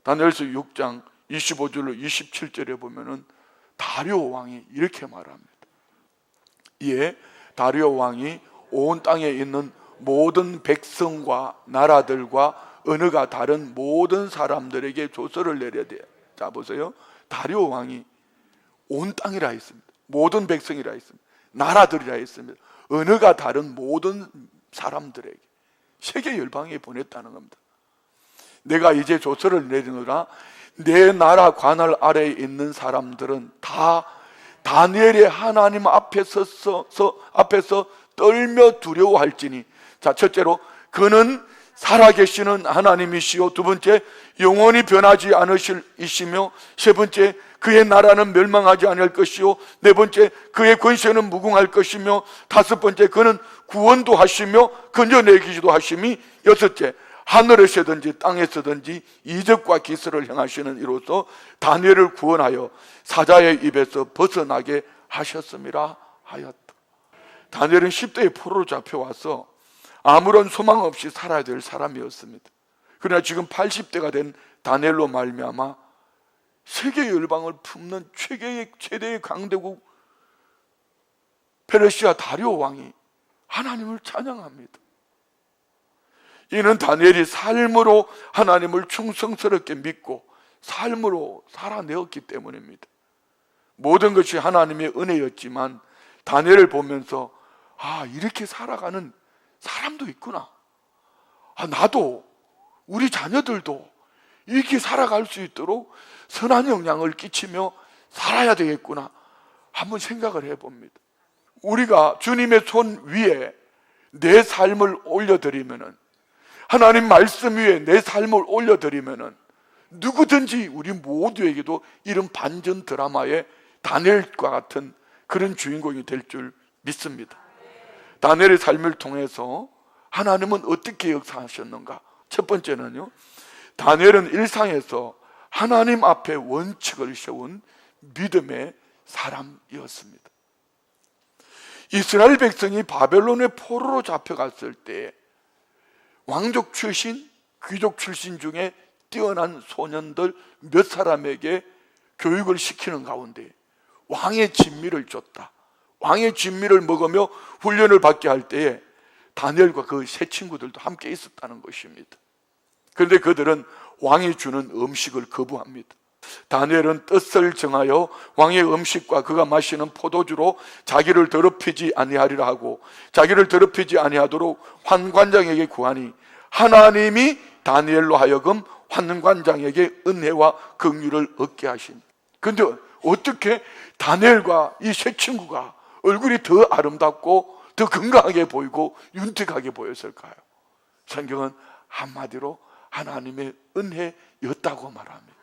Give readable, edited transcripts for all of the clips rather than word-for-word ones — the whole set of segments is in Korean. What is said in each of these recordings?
다니엘서 6장 25절로 27절에 보면은 다리오 왕이 이렇게 말합니다. 이에 다리오 왕이 온 땅에 있는 모든 백성과 나라들과 언어가 다른 모든 사람들에게 조서를 내려대. 자 보세요. 다리오 왕이 온 땅이라 했습니다. 모든 백성이라 했습니다. 나라들이라 했습니다. 언어가 다른 모든 사람들에게, 세계 열방에 보냈다는 겁니다. 내가 이제 조서를 내리노라. 내 나라 관할 아래에 있는 사람들은 다 다니엘의 하나님 앞에서 떨며 두려워할지니. 자, 첫째로 그는 살아계시는 하나님이시요, 두 번째 영원히 변하지 않으실 이시며, 세 번째 그의 나라는 멸망하지 않을 것이요, 네 번째 그의 권세는 무궁할 것이며, 다섯 번째 그는 구원도 하시며 건져내기도 하심이, 여섯째 하늘에서든지 땅에서든지 이적과 기술을 행하시는 이로써 다니엘을 구원하여 사자의 입에서 벗어나게 하셨음이라 하였다. 다니엘은 10대의 포로로 잡혀와서 아무런 소망 없이 살아야 될 사람이었습니다. 그러나 지금 80대가 된 다니엘로 말미암아 세계 열방을 품는 최대의 강대국 페르시아 다리오 왕이 하나님을 찬양합니다. 이는 다니엘이 삶으로 하나님을 충성스럽게 믿고 삶으로 살아내었기 때문입니다. 모든 것이 하나님의 은혜였지만 다니엘을 보면서 이렇게 살아가는 사람도 있구나. 나도, 우리 자녀들도 이렇게 살아갈 수 있도록 선한 영향을 끼치며 살아야 되겠구나, 한번 생각을 해봅니다. 우리가 주님의 손 위에 내 삶을 올려드리면은, 하나님 말씀 위에 내 삶을 올려드리면은 누구든지 우리 모두에게도 이런 반전 드라마의 다니엘과 같은 그런 주인공이 될 줄 믿습니다. 다니엘의 삶을 통해서 하나님은 어떻게 역사하셨는가? 첫 번째는요, 다니엘은 일상에서 하나님 앞에 원칙을 세운 믿음의 사람이었습니다. 이스라엘 백성이 바벨론의 포로로 잡혀갔을 때 왕족 출신, 귀족 출신 중에 뛰어난 소년들 몇 사람에게 교육을 시키는 가운데 왕의 진미를 줬다. 왕의 진미를 먹으며 훈련을 받게 할 때에 다니엘과 그 세 친구들도 함께 있었다는 것입니다. 그런데 그들은 왕이 주는 음식을 거부합니다. 다니엘은 뜻을 정하여 왕의 음식과 그가 마시는 포도주로 자기를 더럽히지 아니하리라 하고, 자기를 더럽히지 아니하도록 환관장에게 구하니 하나님이 다니엘로 하여금 환관장에게 은혜와 긍휼을 얻게 하시니. 그런데 어떻게 다니엘과 이 세 친구가 얼굴이 더 아름답고 더 건강하게 보이고 윤택하게 보였을까요? 성경은 한마디로 하나님의 은혜였다고 말합니다.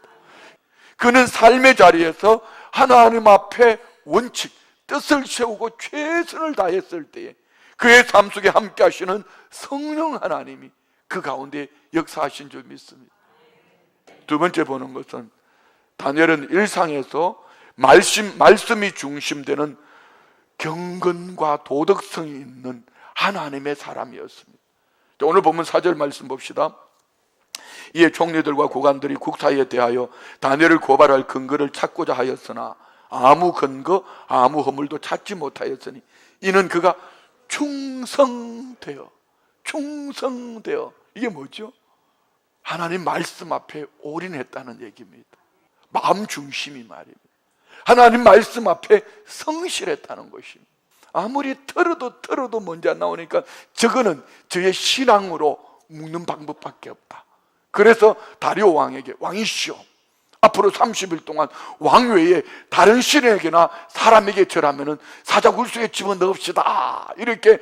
그는 삶의 자리에서 하나님 앞에 원칙, 뜻을 세우고 최선을 다했을 때에 그의 삶 속에 함께 하시는 성령 하나님이 그 가운데 역사하신 줄 믿습니다. 두 번째 보는 것은 다니엘은 일상에서 말씀이 중심되는 경건과 도덕성이 있는 하나님의 사람이었습니다. 오늘 보면 4절 말씀 봅시다. 이에 총리들과 고관들이 국사에 대하여 다니엘을 고발할 근거를 찾고자 하였으나 아무 근거, 아무 허물도 찾지 못하였으니 이는 그가 충성되어, 이게 뭐죠? 하나님 말씀 앞에 올인했다는 얘기입니다. 마음 중심이 말입니다. 하나님 말씀 앞에 성실했다는 것입니다. 아무리 털어도 먼저 안 나오니까 저거는 저의 신앙으로 묻는 방법밖에 없다. 그래서 다리오 왕에게, 왕이시오, 앞으로 30일 동안 왕 외에 다른 신에게나 사람에게 절하면은 사자굴수에 집어넣읍시다, 이렇게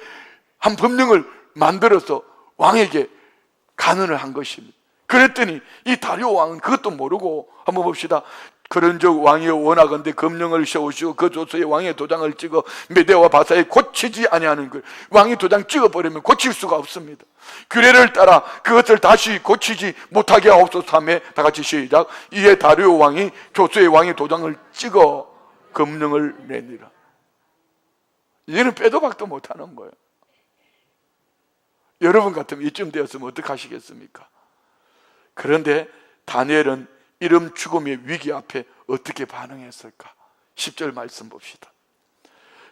한 법령을 만들어서 왕에게 간언을 한 것입니다. 그랬더니 이 다리오 왕은 그것도 모르고, 한번 봅시다. 그런즉 왕이 원하건대 검령을 세우시고 그 조서에 왕의 도장을 찍어 메대와 바사에 고치지 아니하는 것. 왕이 도장 찍어버리면 고칠 수가 없습니다. 규례를 따라 그것을 다시 고치지 못하게 하옵소서 하며, 다 같이 시작. 이에 다리오 왕이 조서에 왕의 도장을 찍어 검령을 내니라. 얘는 빼도 박도 못하는 거예요. 여러분 같으면 이쯤 되었으면 어떻게 하시겠습니까? 그런데 다니엘은 이름 죽음의 위기 앞에 어떻게 반응했을까? 10절 말씀 봅시다.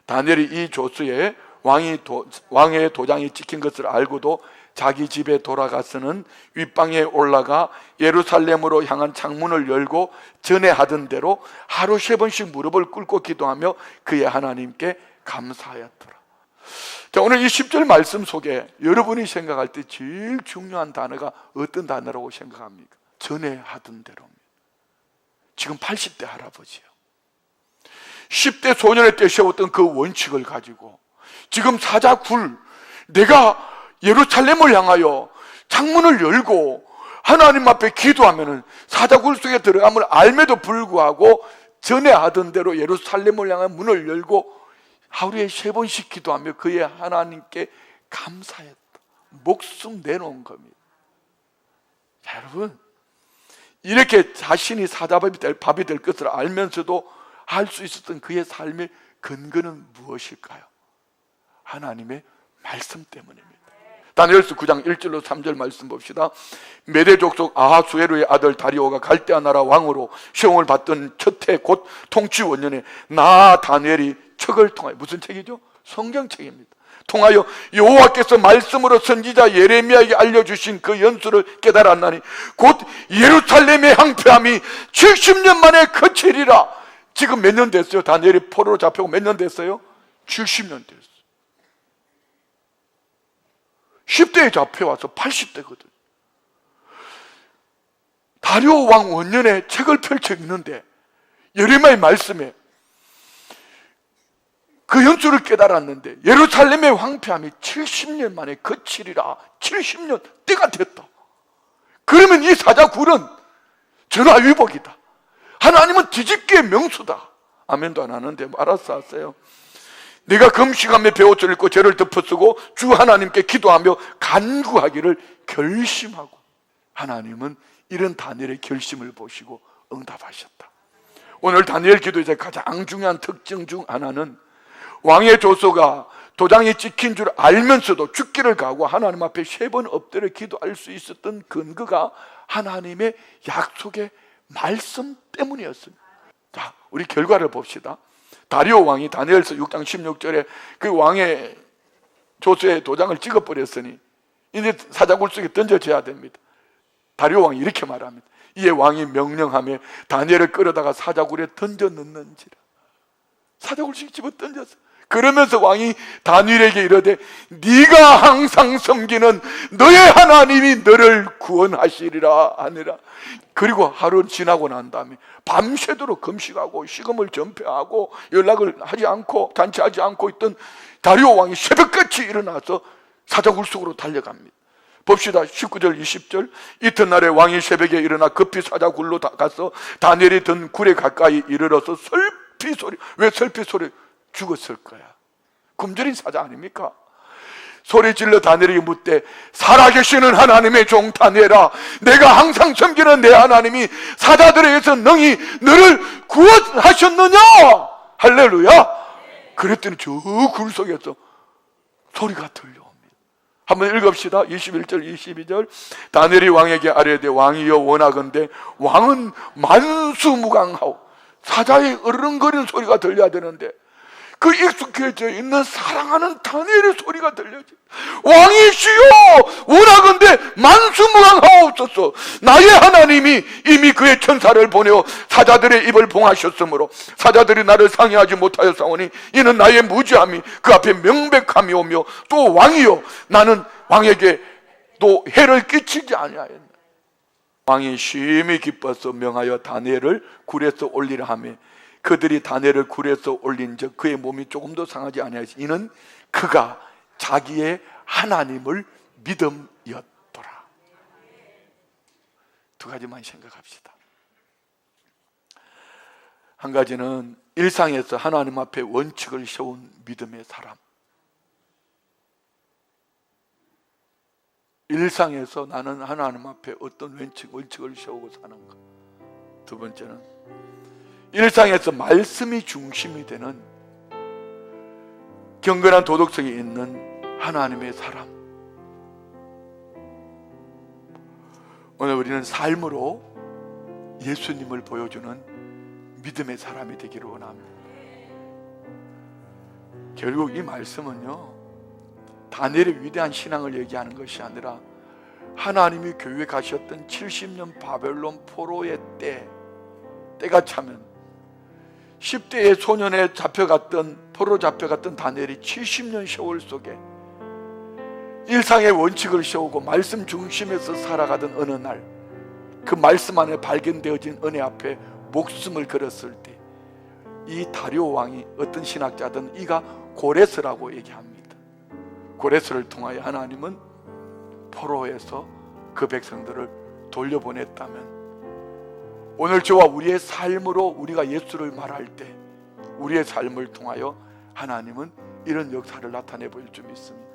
다니엘이 이 조수에 왕의 도장이 찍힌 것을 알고도 자기 집에 돌아가서는 윗방에 올라가 예루살렘으로 향한 창문을 열고 전에 하던 대로 하루 3번씩 무릎을 꿇고 기도하며 그의 하나님께 감사하였더라. 자, 오늘 이 10절 말씀 속에 여러분이 생각할 때 제일 중요한 단어가 어떤 단어라고 생각합니까? 전에 하던 대로입니다. 지금 80대 할아버지요, 10대 소년의 때 세웠던 그 원칙을 가지고 지금 사자굴, 내가 예루살렘을 향하여 창문을 열고 하나님 앞에 기도하면은 사자굴 속에 들어감을 알매도 불구하고 전에 하던 대로 예루살렘을 향한 문을 열고 하루에 3번씩 기도하며 그의 하나님께 감사했다. 목숨 내놓은 겁니다. 자, 여러분, 이렇게 자신이 사자밥이 될 것을 알면서도 할 수 있었던 그의 삶의 근거는 무엇일까요? 하나님의 말씀 때문입니다. 다니엘서 9장 1절로 3절 말씀 봅시다. 메대 족속 아하수에루의 아들 다리오가 갈대아 나라 왕으로 시험을 받던 첫 해 곧 통치 원년에 나 다니엘이 책을 통하여, 무슨 책이죠? 성경책입니다. 통하여 여호와께서 말씀으로 선지자 예레미야에게 알려주신 그 연수를 깨달았나니 곧 예루살렘의 황폐함이 70년 만에 그치리라. 지금 몇 년 됐어요? 다니엘이 포로로 잡혀고 몇 년 됐어요? 70년 됐어요. 10대에 잡혀와서 80대거든. 다리오 왕 원년에 책을 펼쳐 읽는데 예레미야의 말씀에 그 연수를 깨달았는데 예루살렘의 황폐함이 70년 만에 그치리라. 70년 때가 됐다. 그러면 이 사자굴은 전화위복이다. 하나님은 뒤집기의 명수다. 아멘도 안 하는데 알았어 하세요. 내가 금식하며 베옷을 입고 죄를 덮어쓰고 주 하나님께 기도하며 간구하기를 결심하고, 하나님은 이런 다니엘의 결심을 보시고 응답하셨다. 오늘 다니엘 기도에서 가장 중요한 특징 중 하나는 왕의 조서가 도장이 찍힌 줄 알면서도 죽기를 각오하고 하나님 앞에 3번 엎드려 기도할 수 있었던 근거가 하나님의 약속의 말씀 때문이었습니다. 자, 우리 결과를 봅시다. 다리오 왕이 다니엘서 6장 16절에 그 왕의 조서에 도장을 찍어버렸으니 이제 사자굴 속에 던져져야 됩니다. 다리오 왕이 이렇게 말합니다. 이에 왕이 명령하며 다니엘을 끌어다가 사자굴에 던져 넣는지라. 사자굴 속에 집어 던졌어. 그러면서 왕이 다니엘에게 이르되 네가 항상 섬기는 너의 하나님이 너를 구원하시리라 하니라. 그리고 하루 지나고 난 다음에 밤새도록 금식하고 식음을 전폐하고 연락을 하지 않고 잔치하지 않고 있던 다리오 왕이 새벽같이 일어나서 사자굴 속으로 달려갑니다. 봅시다. 19절 20절. 이튿날에 왕이 새벽에 일어나 급히 사자굴로 가서 다니엘이 든 굴에 가까이 이르러서 설피 소리. 왜 설피 소리? 죽었을 거야. 굶주린 사자 아닙니까? 소리 질러 다니엘에게 묻되 살아계시는 하나님의 종 다니엘아, 내가 항상 섬기는 내 하나님이 사자들에 의해서 능히 너를 구원하셨느냐? 할렐루야. 그랬더니 저 굴 속에서 소리가 들려옵니다. 한번 읽읍시다. 21절 22절. 다니엘이 왕에게 아뢰되 왕이여 원하건대 왕은 만수무강하오. 사자의 으르렁거리는 소리가 들려야 되는데 그 익숙해져 있는 사랑하는 다니엘의 소리가 들려지. 왕이시여 원하건대 만수무강하옵소서. 나의 하나님이 이미 그의 천사를 보내어 사자들의 입을 봉하셨으므로 사자들이 나를 상해하지 못하였사오니 이는 나의 무지함이 그 앞에 명백함이 오며 또 왕이여 나는 왕에게 또 해를 끼치지 아니하였나. 왕이 심히 기뻐서 명하여 다니엘을 굴에서 올리라 하며 그들이 다니엘을 굴에서 올린즉 그의 몸이 조금도 상하지 아니하였으니 이는 그가 자기의 하나님을 믿음이었더라. 두 가지만 생각합시다. 한 가지는 일상에서 하나님 앞에 원칙을 세운 믿음의 사람. 일상에서 나는 하나님 앞에 어떤 원칙을 세우고 사는가. 두 번째는 일상에서 말씀이 중심이 되는 경건한 도덕성이 있는 하나님의 사람. 오늘 우리는 삶으로 예수님을 보여주는 믿음의 사람이 되기를 원합니다. 결국 이 말씀은요, 다니엘의 위대한 신앙을 얘기하는 것이 아니라 하나님이 교회에 가셨던 70년 바벨론 포로의 때가 차면 10대의 소년에 포로 잡혀갔던 다니엘이 70년 세월 속에 일상의 원칙을 세우고 말씀 중심에서 살아가던 어느 날, 그 말씀 안에 발견되어진 은혜 앞에 목숨을 걸었을 때, 이 다리오 왕이, 어떤 신학자들은 이가 고레스라고 얘기합니다. 고레스를 통하여 하나님은 포로에서 그 백성들을 돌려보냈다면, 오늘 저와 우리의 삶으로 우리가 예수를 말할 때 우리의 삶을 통하여 하나님은 이런 역사를 나타내 보일 줄 믿습니다.